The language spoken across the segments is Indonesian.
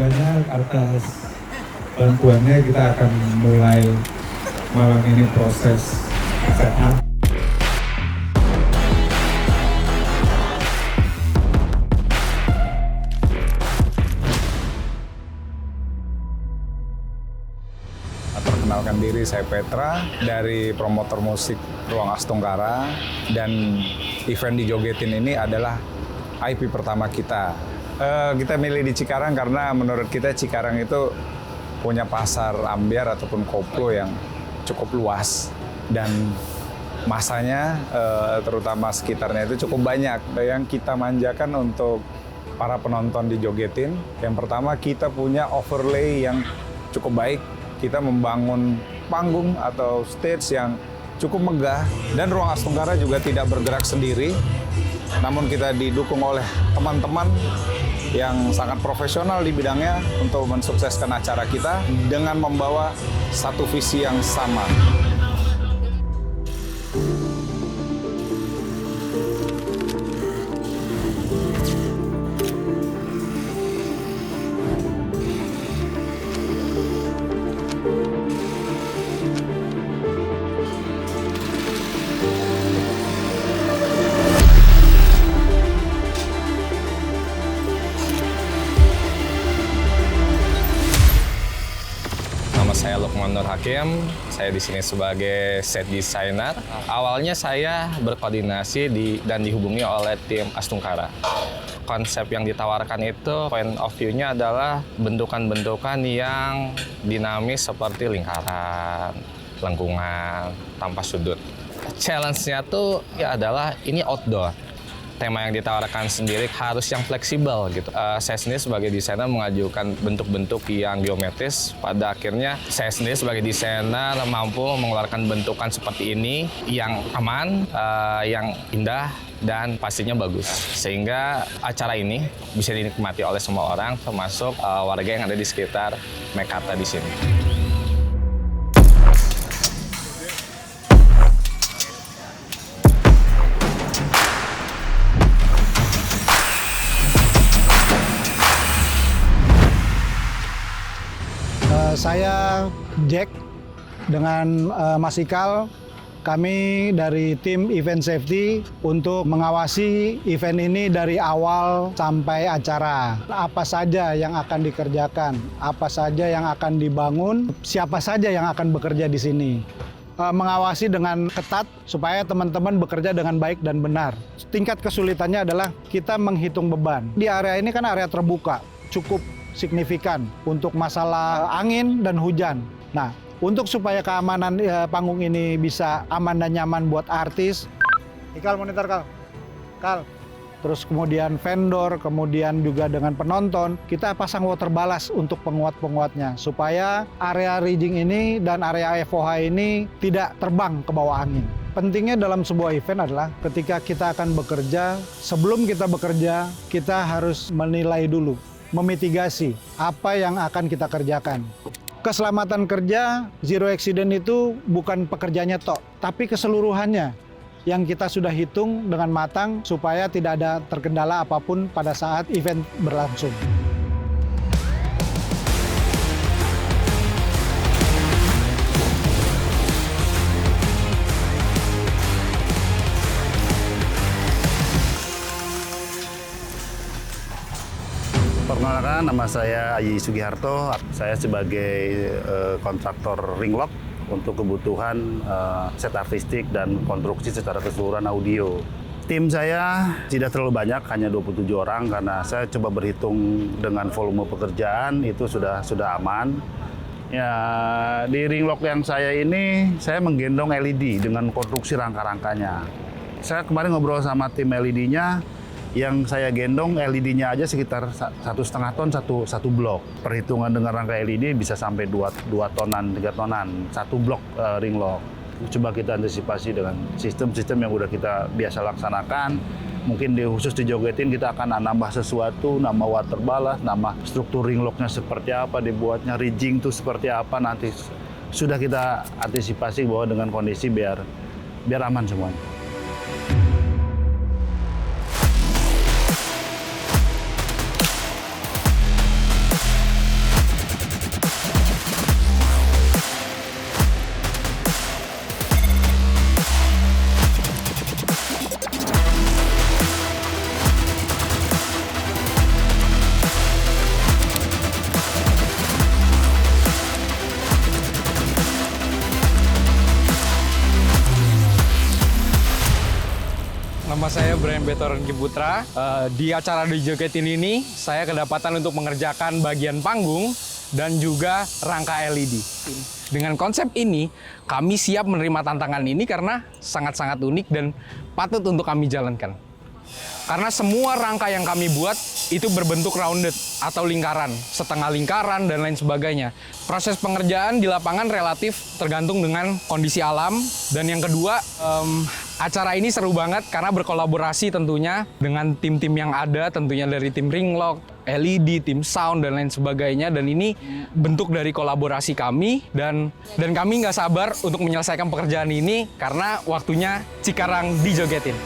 banyak atas bantuannya. Kita akan mulai malam ini proses setup. Perkenalkan diri, saya Petra dari promotor musik Ruang Astunggara, dan event di Jogetin ini adalah IP pertama kita. Kita milih di Cikarang karena menurut kita Cikarang itu punya pasar ambyar ataupun koplo yang cukup luas dan masanya terutama sekitarnya itu cukup banyak. Yang kita manjakan untuk para penonton di Jogetin, yang pertama kita punya overlay yang cukup baik. Kita membangun panggung atau stage yang cukup megah, dan Ruang Astunggara juga tidak bergerak sendiri, namun kita didukung oleh teman-teman yang sangat profesional di bidangnya untuk mensukseskan acara kita dengan membawa satu visi yang sama. Saya Lukman Nur Hakim, saya di sini sebagai set designer. Awalnya saya berkoordinasi dan dihubungi oleh tim Astunggara. Konsep yang ditawarkan itu point of view-nya adalah bentukan-bentukan yang dinamis seperti lingkaran, lengkungan, tanpa sudut. Challenge-nya tuh ya adalah ini outdoor. Tema yang ditawarkan sendiri harus yang fleksibel gitu. Saya sendiri sebagai desainer mengajukan bentuk-bentuk yang geometris. Pada akhirnya saya sendiri sebagai desainer mampu mengeluarkan bentukan seperti ini yang aman, yang indah, dan pastinya bagus. Sehingga acara ini bisa dinikmati oleh semua orang, termasuk warga yang ada di sekitar Mekarta di sini. Saya Jack dengan Mas Ikal, kami dari tim Event Safety untuk mengawasi event ini dari awal sampai acara. Apa saja yang akan dikerjakan, apa saja yang akan dibangun, siapa saja yang akan bekerja di sini. Mengawasi dengan ketat supaya teman-teman bekerja dengan baik dan benar. Tingkat kesulitannya adalah kita menghitung beban. Di area ini kan area terbuka, cukup signifikan untuk masalah angin dan hujan. Nah, untuk supaya keamanan panggung ini bisa aman dan nyaman buat artis, Ikal monitor Kal. Terus kemudian vendor, kemudian juga dengan penonton, kita pasang water ballast untuk penguat-penguatnya supaya area rigging ini dan area FOH ini tidak terbang ke bawah angin. Pentingnya dalam sebuah event adalah ketika kita akan bekerja, sebelum kita bekerja, kita harus menilai dulu, memitigasi apa yang akan kita kerjakan. Keselamatan kerja, zero accident itu bukan pekerjaannya tok, tapi keseluruhannya yang kita sudah hitung dengan matang supaya tidak ada terkendala apapun pada saat event berlangsung. Perkenalkan, nama saya Aji Sugiharto. Saya sebagai kontraktor ring lock untuk kebutuhan set artistik dan konstruksi secara keseluruhan audio. Tim saya tidak terlalu banyak, hanya 27 orang karena saya coba berhitung dengan volume pekerjaan itu sudah aman. Ya, di ring lock yang saya ini saya menggendong LED dengan konstruksi rangka-rangkanya. Saya kemarin ngobrol sama tim LED-nya. Yang saya gendong LED-nya aja sekitar 1,5 ton satu blok. Perhitungan dengan rangka LED bisa sampai 2 tonan, 3 tonan, satu blok ring lock. Coba kita antisipasi dengan sistem-sistem yang udah kita biasa laksanakan. Mungkin khusus di Jogetin kita akan nambah sesuatu, nambah water ballast, nambah struktur ring locknya seperti apa, dibuatnya rigging itu seperti apa, nanti sudah kita antisipasi bahwa dengan kondisi biar aman semuanya. saya Brian Betoran Kiputra. Di acara dijogetin ini, saya kedapatan untuk mengerjakan bagian panggung dan juga rangka LED. Dengan konsep ini, kami siap menerima tantangan ini karena sangat-sangat unik dan patut untuk kami jalankan. Karena semua rangka yang kami buat itu berbentuk rounded atau lingkaran, setengah lingkaran, dan lain sebagainya. Proses pengerjaan di lapangan relatif tergantung dengan kondisi alam. Dan yang kedua, acara ini seru banget karena berkolaborasi tentunya dengan tim-tim yang ada, tentunya dari tim Ringlock, LED, tim sound, dan lain sebagainya. Dan ini bentuk dari kolaborasi kami, dan kami nggak sabar untuk menyelesaikan pekerjaan ini karena waktunya Cikarang dijogetin.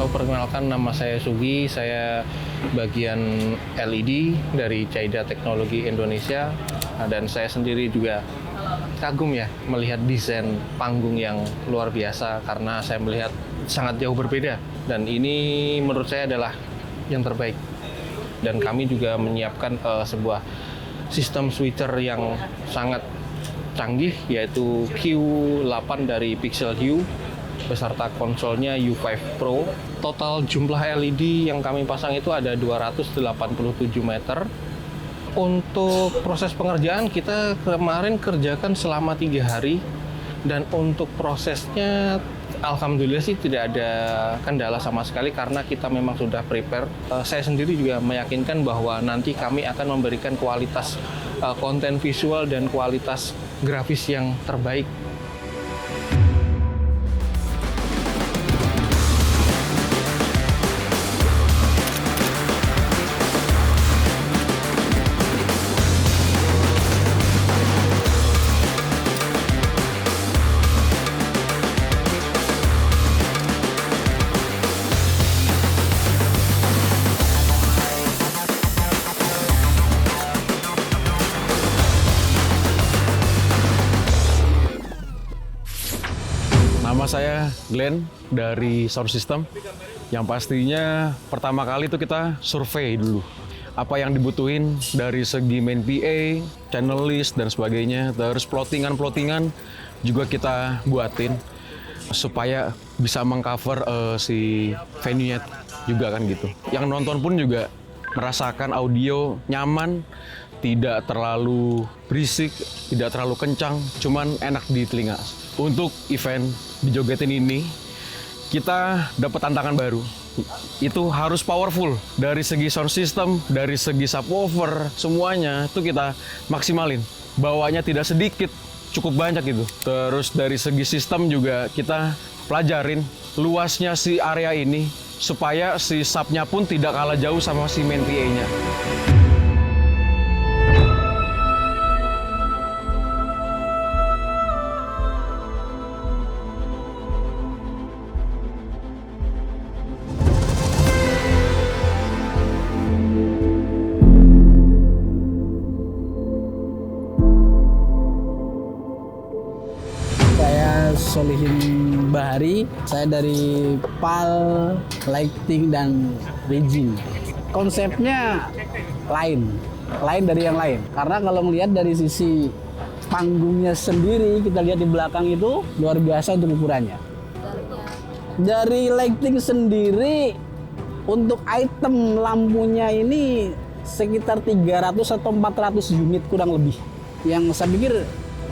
Perkenalkan, nama saya Sugi, saya bagian LED dari Caida Teknologi Indonesia, dan saya sendiri juga kagum ya melihat desain panggung yang luar biasa karena saya melihat sangat jauh berbeda, dan ini menurut saya adalah yang terbaik. Dan kami juga menyiapkan sebuah sistem switcher yang sangat canggih, yaitu Q8 dari Pixel Hue beserta konsolnya U5 Pro. Total jumlah LED yang kami pasang itu ada 287 meter. Untuk proses pengerjaan kita kemarin kerjakan selama 3 hari, dan untuk prosesnya alhamdulillah sih tidak ada kendala sama sekali karena kita memang sudah prepare. Saya sendiri juga meyakinkan bahwa nanti kami akan memberikan kualitas konten visual dan kualitas grafis yang terbaik. Nama saya Glenn dari Sound System. Yang pastinya pertama kali itu kita survei dulu. Apa yang dibutuhin dari segi main PA, channel list, dan sebagainya. Terus plottingan juga kita buatin supaya bisa mengcover si venue-nya juga kan gitu. Yang nonton pun juga merasakan audio nyaman, tidak terlalu berisik, tidak terlalu kencang, cuman enak di telinga. Untuk event dijogetin ini, kita dapat tantangan baru. Itu harus powerful dari segi sound system, dari segi subwoofer, semuanya itu kita maksimalin. Bawanya tidak sedikit, cukup banyak gitu. Terus dari segi sistem juga kita pelajarin luasnya si area ini supaya si subnya pun tidak kalah jauh sama si main PA-nya. Solihin Bahari, saya dari PAL, Lighting, dan Rigging. Konsepnya lain dari yang lain. Karena kalau melihat dari sisi panggungnya sendiri, kita lihat di belakang itu luar biasa untuk ukurannya. Dari Lighting sendiri, untuk item lampunya ini sekitar 300 atau 400 unit kurang lebih. Yang saya pikir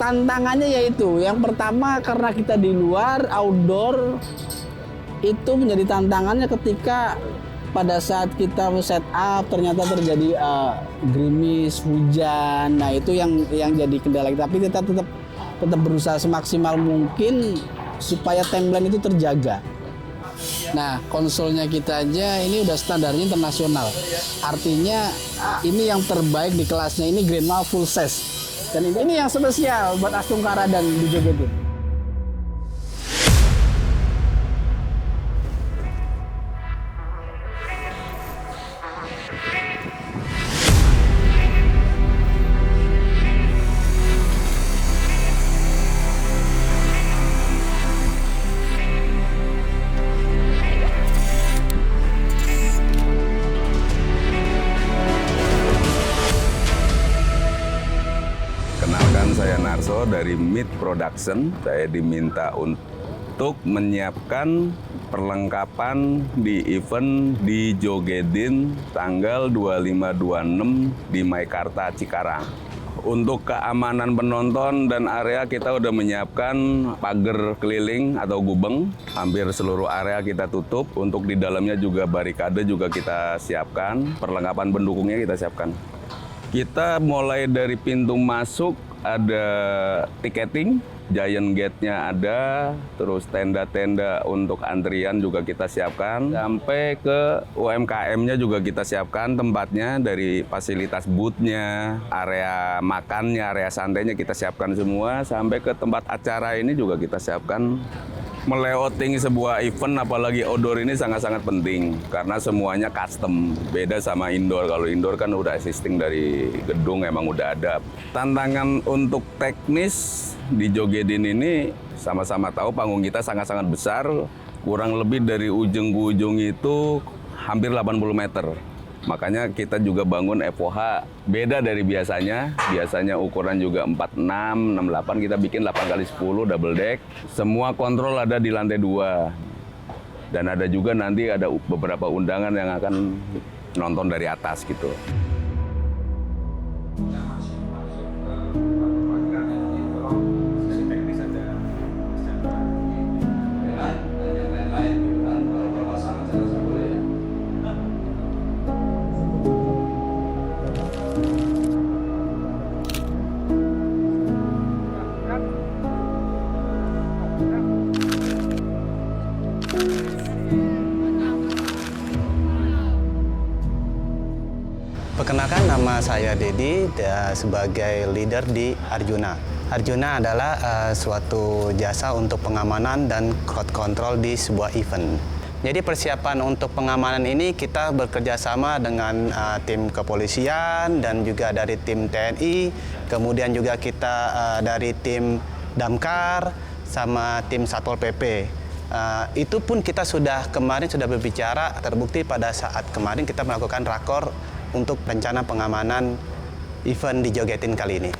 tantangannya yaitu yang pertama, karena kita di luar outdoor, itu menjadi tantangannya ketika pada saat kita set up ternyata terjadi gerimis, hujan. Nah itu yang jadi kendala. Tapi kita tetap berusaha semaksimal mungkin supaya timeline itu terjaga. Nah konsolnya kita aja ini udah standarnya internasional. Artinya ini yang terbaik di kelasnya, ini Grandma full size. Dan ini yang spesial buat Astungkara dan dijogetin. Meet Production. Saya diminta untuk menyiapkan perlengkapan di event di Jogetin tanggal 25-26 di Meikarta Cikarang. Untuk keamanan penonton dan area kita udah menyiapkan pagar keliling atau gubeng. Hampir seluruh area kita tutup. Untuk di dalamnya juga barikade juga kita siapkan. Perlengkapan pendukungnya kita siapkan. Kita mulai dari pintu masuk ada tiketing, giant gate-nya ada, terus tenda-tenda untuk antrian juga kita siapkan, sampai ke UMKM-nya juga kita siapkan tempatnya, dari fasilitas booth-nya, area makannya, area santainya kita siapkan semua, sampai ke tempat acara ini juga kita siapkan. Meleoting sebuah event apalagi outdoor ini sangat-sangat penting karena semuanya custom, beda sama indoor. Kalau indoor kan udah existing dari gedung, emang udah ada. Tantangan untuk teknis di Jogetin ini sama-sama tahu panggung kita sangat-sangat besar, kurang lebih dari ujung ke ujung itu hampir 80 meter. Makanya kita juga bangun FOH beda dari biasanya. Biasanya ukuran juga 46, 68, kita bikin 8x10 double deck. Semua kontrol ada di lantai 2. Dan ada juga nanti ada beberapa undangan yang akan nonton dari atas gitu. Perkenalkan, nama saya Dedi sebagai leader di Arjuna. Arjuna adalah suatu jasa untuk pengamanan dan crowd control di sebuah event. Jadi persiapan untuk pengamanan ini kita bekerja sama dengan tim kepolisian dan juga dari tim TNI, kemudian juga kita dari tim Damkar sama tim Satpol PP. Itu pun kita kemarin sudah berbicara, terbukti pada saat kemarin kita melakukan rakor untuk rencana pengamanan event di Jogetin kali ini.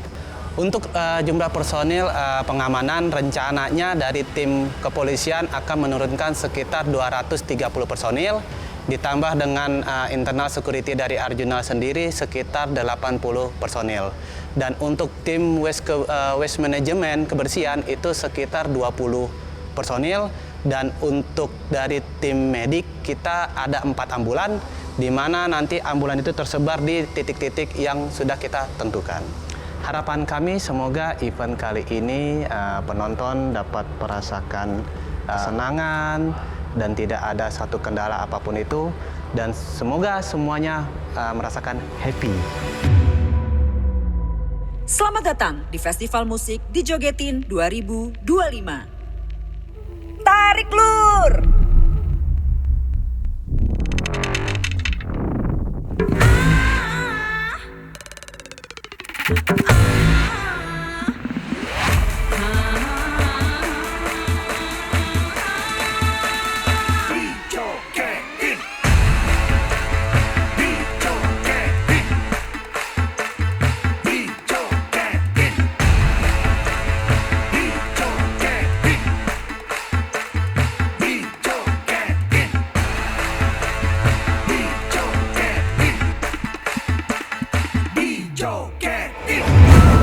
Untuk jumlah personil pengamanan rencananya dari tim kepolisian akan menurunkan sekitar 230 personil, ditambah dengan internal security dari Arjuna sendiri sekitar 80 personil. Dan untuk tim waste management kebersihan itu sekitar 20 personil. Dan untuk dari tim medik kita ada 4 ambulan, di mana nanti ambulan itu tersebar di titik-titik yang sudah kita tentukan. Harapan kami semoga event kali ini penonton dapat merasakan kesenangan dan tidak ada satu kendala apapun itu, dan semoga semuanya merasakan happy. Selamat datang di Festival Musik di Jogetin 2025. Tarik lur! Jogetin.